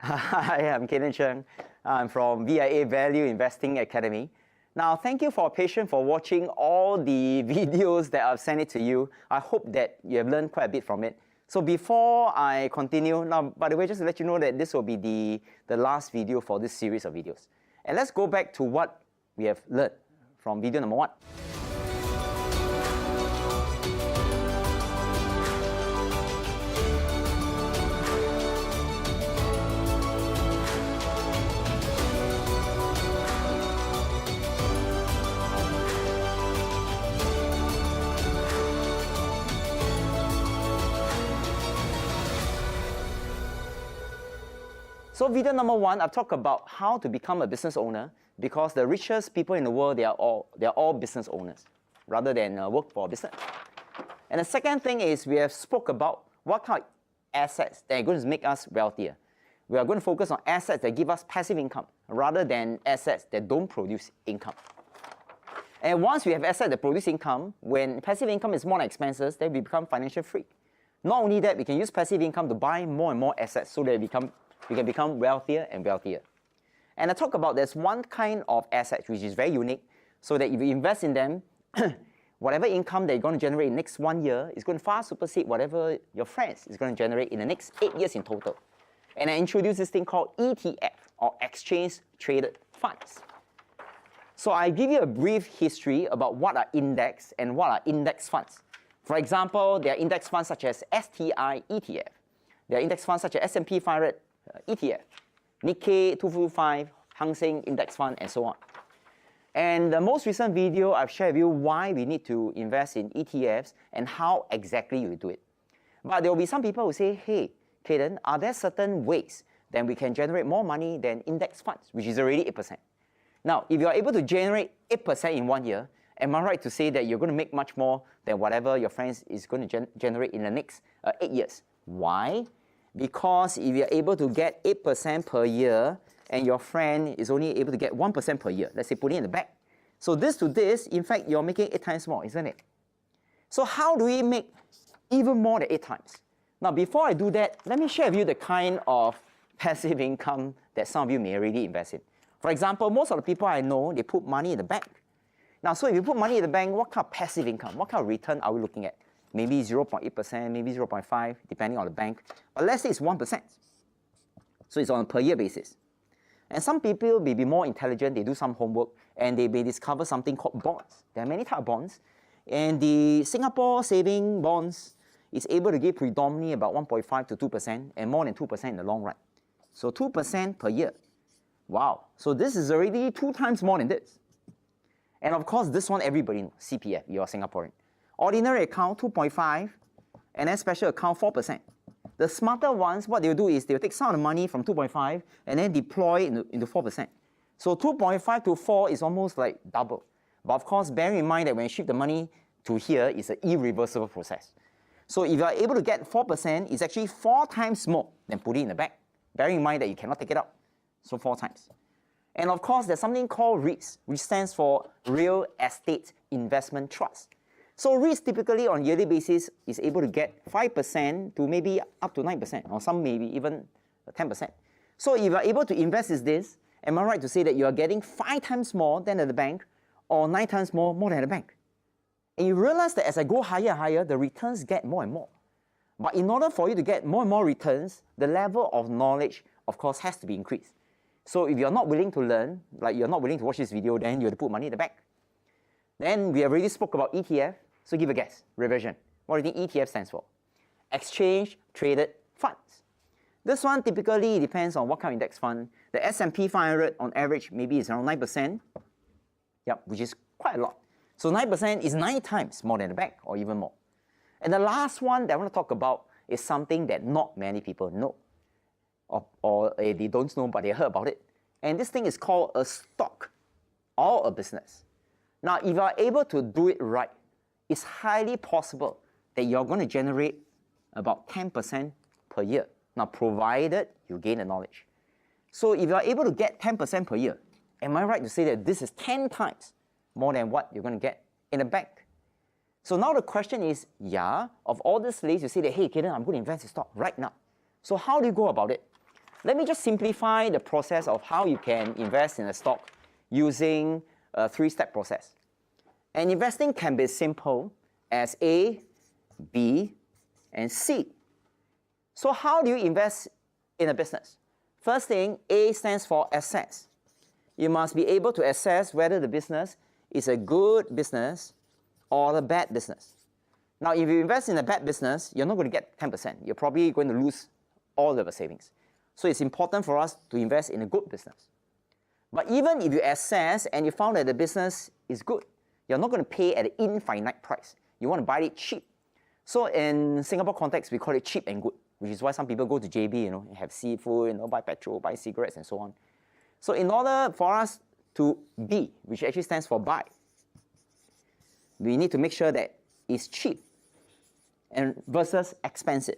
Hi, I'm Chang. I'm from VIA Value Investing Academy. Now, thank you for your patience for watching all the videos that I've sent it to you. I hope that you have learned quite a bit from it. So before I continue, now, by the way, just to let you know that this will be the last video for this series of videos. And let's go back to what we have learned from video number 1. So video number 1, I've talked about how to become a business owner, because the richest people in the world, they are all business owners rather than work for a business. And the second thing is we have spoke about what kind of assets that are going to make us wealthier. We are going to focus on assets that give us passive income rather than assets that don't produce income. And once we have assets that produce income, when passive income is more than expenses, then we become financial free. Not only that, we can use passive income to buy more and more assets so that we can become wealthier and wealthier. And I talk about there's one kind of assets which is very unique, so that if you invest in them, whatever income they're going to generate in the next 1 year is going to far supersede whatever your friends is going to generate in the next 8 years in total. And I introduced this thing called ETF, or Exchange Traded Funds. So I give you a brief history about what are index and what are index funds. For example, there are index funds such as STI ETF. There are index funds such as S&P 500 ETF, Nikkei 225, Hang Seng Index Fund, and so on. And the most recent video, I've shared with you why we need to invest in ETFs and how exactly you do it. But there will be some people who say, hey, Cayden, are there certain ways that we can generate more money than index funds, which is already 8%? Now, if you are able to generate 8% in 1 year, am I right to say that you're going to make much more than whatever your friends is going to generate in the next 8 years? Why? Because if you're able to get 8% per year and your friend is only able to get 1% per year, let's say put it in the bank. So this to this, in fact, you're making 8 times more, isn't it? So how do we make even more than 8 times? Now, before I do that, let me share with you the kind of passive income that some of you may already invest in. For example, most of the people I know, they put money in the bank. Now, so if you put money in the bank, what kind of passive income, what kind of return are we looking at? Maybe 0.8%, maybe 0.5%, depending on the bank. But let's say it's 1%. So it's on a per year basis. And some people may be more intelligent, they do some homework, and they may discover something called bonds. There are many types of bonds. And the Singapore saving bonds is able to give predominantly about 1.5 to 2%, and more than 2% in the long run. So 2% per year. Wow. So this is already 2 times more than this. And of course, this one everybody knows, CPF, you're Singaporean. Ordinary account, 2.5, and then special account, 4%. The smarter ones, what they'll do is they'll take some of the money from 2.5 and then deploy into 4%. So 2.5 to 4 is almost like double. But of course, bear in mind that when you shift the money to here, it's an irreversible process. So if you are able to get 4%, it's actually 4 times more than putting in the bank. Bearing in mind that you cannot take it out. So 4 times. And of course, there's something called REITs, which stands for Real Estate Investment Trust. So REITs typically on a yearly basis is able to get 5% to maybe up to 9%, or some maybe even 10%. So if you are able to invest in this, am I right to say that you are getting 5 times more than at the bank, or 9 times more than at the bank? And you realize that as I go higher and higher, the returns get more and more. But in order for you to get more and more returns, the level of knowledge, of course, has to be increased. So if you're not willing to learn, like you're not willing to watch this video, then you have to put money in the bank. Then we already spoke about ETF. So give a guess, revision. What do you think ETF stands for? Exchange Traded Funds. This one typically depends on what kind of index fund. The S&P 500 on average maybe is around 9%, yep, which is quite a lot. So 9% is 9 times more than the bank, or even more. And the last one that I want to talk about is something that not many people know, or they don't know, but they heard about it. And this thing is called a stock, or a business. Now, if you are able to do it right, it's highly possible that you're going to generate about 10% per year. Now, provided you gain the knowledge. So if you're able to get 10% per year, am I right to say that this is 10 times more than what you're going to get in a bank? So now the question is, yeah, of all these lists, you say that, hey, Cayden, I'm going to invest in stock right now. So how do you go about it? Let me just simplify the process of how you can invest in a stock using a three-step process. And investing can be simple as A, B, and C. So how do you invest in a business? First thing, A stands for assess. You must be able to assess whether the business is a good business or a bad business. Now, if you invest in a bad business, you're not going to get 10%. You're probably going to lose all of your savings. So it's important for us to invest in a good business. But even if you assess and you found that the business is good, you're not going to pay at an infinite price. You want to buy it cheap. So in Singapore context, we call it cheap and good, which is why some people go to JB, have seafood, buy petrol, buy cigarettes, and so on. So in order for us to B, which actually stands for buy, we need to make sure that it's cheap and versus expensive.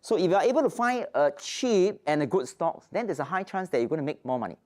So if you are able to find a cheap and a good stock, then there's a high chance that you're going to make more money.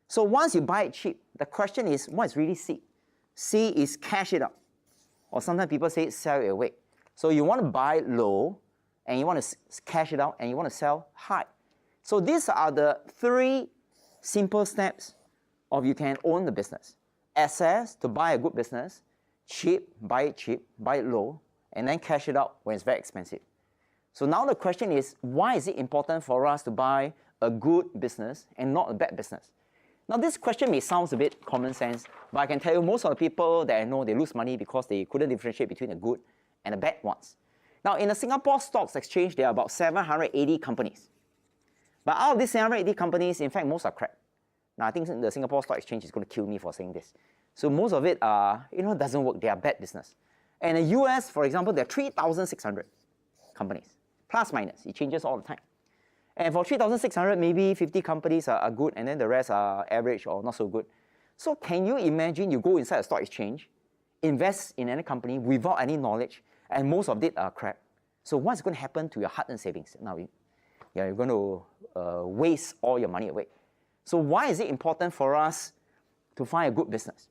So once you buy it cheap, the question is, what is really C? C is cash it out. Or sometimes people say sell it away. So you want to buy low, and you want to cash it out, and you want to sell high. So these are the three simple steps of you can own the business. Assess to buy a good business, cheap, buy it low, and then cash it out when it's very expensive. So now the question is, why is it important for us to buy a good business and not a bad business? Now this question may sound a bit common sense, but I can tell you most of the people that I know, they lose money because they couldn't differentiate between the good and the bad ones. Now in the Singapore Stocks Exchange, there are about 780 companies. But out of these 780 companies, in fact, most are crap. Now I think the Singapore Stock Exchange is going to kill me for saying this. So most of it doesn't work, they are bad business. And in the US, for example, there are 3,600 companies. Plus minus, it changes all the time. And for 3,600, maybe 50 companies are good, and then the rest are average or not so good. So can you imagine you go inside a stock exchange, invest in any company without any knowledge, and most of it are crap? So what's going to happen to your hard-earned savings? Now, you're going to waste all your money away. So why is it important for us to find a good business?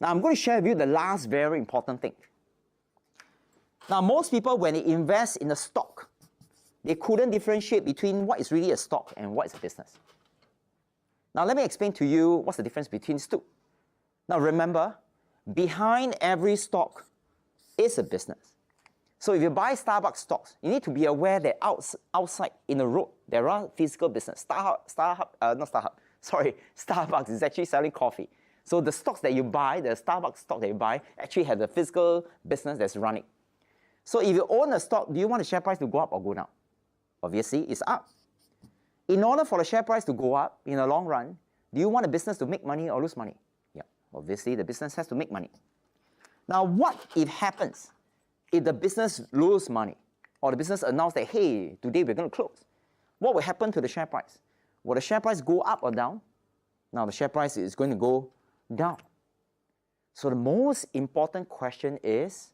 Now, I'm going to share with you the last very important thing. Now, most people, when they invest in a stock, they couldn't differentiate between what is really a stock and what is a business. Now, let me explain to you what's the difference between these two. Now, remember, behind every stock is a business. So if you buy Starbucks stocks, you need to be aware that outside in the road, there are physical business. Starbucks is actually selling coffee. So the stocks that you buy, the Starbucks stock that you buy, actually have the physical business that's running. So if you own a stock, do you want the share price to go up or go down? Obviously, it's up. In order for the share price to go up in the long run, do you want a business to make money or lose money? Yeah, obviously the business has to make money. Now, what if happens if the business lose money or the business announce that, hey, today we're going to close? What will happen to the share price? Will the share price go up or down? Now, the share price is going to go down. So the most important question is,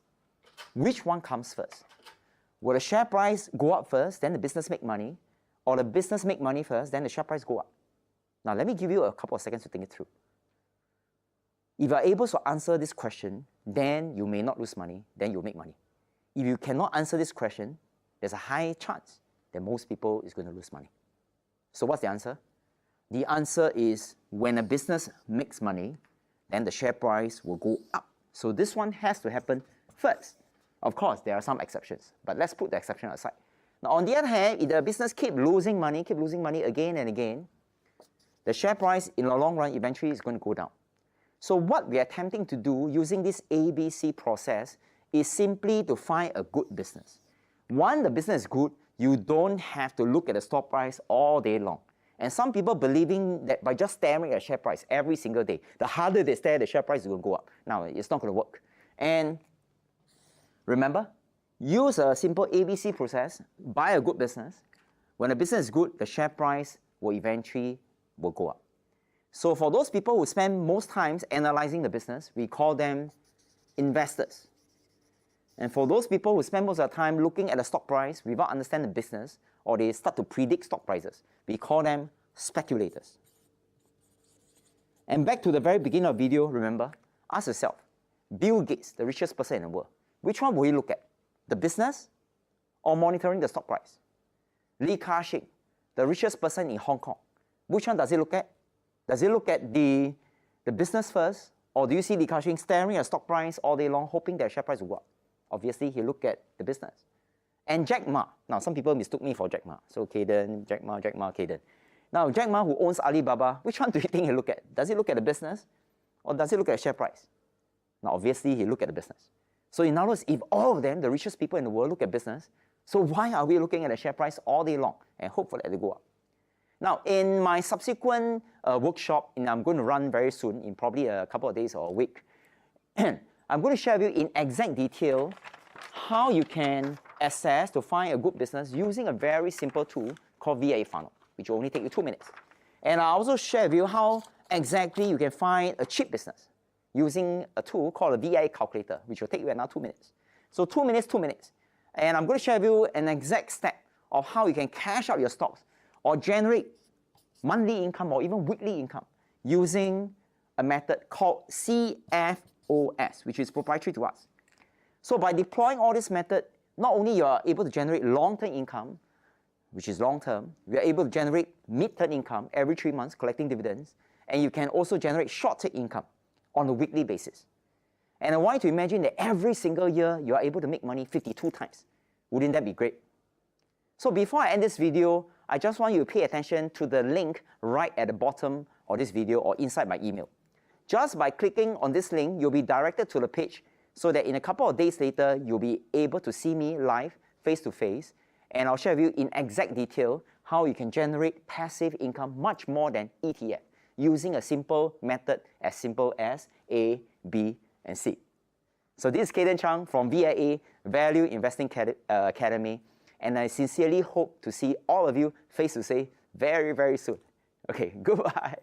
which one comes first? Will the share price go up first, then the business make money? Or the business make money first, then the share price go up? Now, let me give you a couple of seconds to think it through. If you are able to answer this question, then you may not lose money, then you'll make money. If you cannot answer this question, there's a high chance that most people is going to lose money. So what's the answer? The answer is when a business makes money, then the share price will go up. So this one has to happen first. Of course, there are some exceptions, but let's put the exception aside. Now, on the other hand, if the business keep losing money again and again, the share price in the long run eventually is going to go down. So what we are attempting to do using this ABC process is simply to find a good business. Once the business is good, you don't have to look at the stock price all day long. And some people believing that by just staring at share price every single day, the harder they stare, the share price is going to go up. Now, it's not going to work. And remember, use a simple ABC process, buy a good business. When the business is good, the share price will eventually go up. So for those people who spend most times analyzing the business, we call them investors. And for those people who spend most of the time looking at the stock price without understanding the business, or they start to predict stock prices, we call them speculators. And back to the very beginning of the video, remember, ask yourself, Bill Gates, the richest person in the world, which one will you look at? The business or monitoring the stock price? Li Ka-shing, the richest person in Hong Kong, which one does he look at? Does he look at the business first? Or do you see Li Ka-shing staring at stock price all day long, hoping that share price will go up? Obviously, he looked at the business. And Jack Ma, now some people mistook me for Jack Ma. So Cayden, Jack Ma, Cayden. Now, Jack Ma, who owns Alibaba, which one do you think he look at? Does he look at the business? Or does he look at the share price? Now, obviously, he look at the business. So in other words, if all of them, the richest people in the world, look at business, so why are we looking at the share price all day long and hope for that to go up? Now, in my subsequent workshop, I'm going to run very soon, in probably a couple of days or a week, I'm going to share with you in exact detail how you can assess to find a good business using a very simple tool called VIA funnel, which will only take you 2 minutes. And I'll also share with you how exactly you can find a cheap business using a tool called a VIA calculator, which will take you another 2 minutes. So 2 minutes, 2 minutes. And I'm going to share with you an exact step of how you can cash out your stocks or generate monthly income or even weekly income using a method called CFOS, which is proprietary to us. So by deploying all this method, not only you are able to generate long-term income, which is long-term, we are able to generate mid-term income every 3 months, collecting dividends, and you can also generate short-term income on a weekly basis. And I want you to imagine that every single year, you are able to make money 52 times. Wouldn't that be great? So before I end this video, I just want you to pay attention to the link right at the bottom of this video or inside my email. Just by clicking on this link, you'll be directed to the page so that in a couple of days later, you'll be able to see me live, face-to-face, and I'll share with you in exact detail how you can generate passive income much more than ETF using a simple method as simple as A, B, and C. So this is Cayden Chang from VIA Value Investing Academy, and I sincerely hope to see all of you face-to-face very, very soon. Okay, goodbye.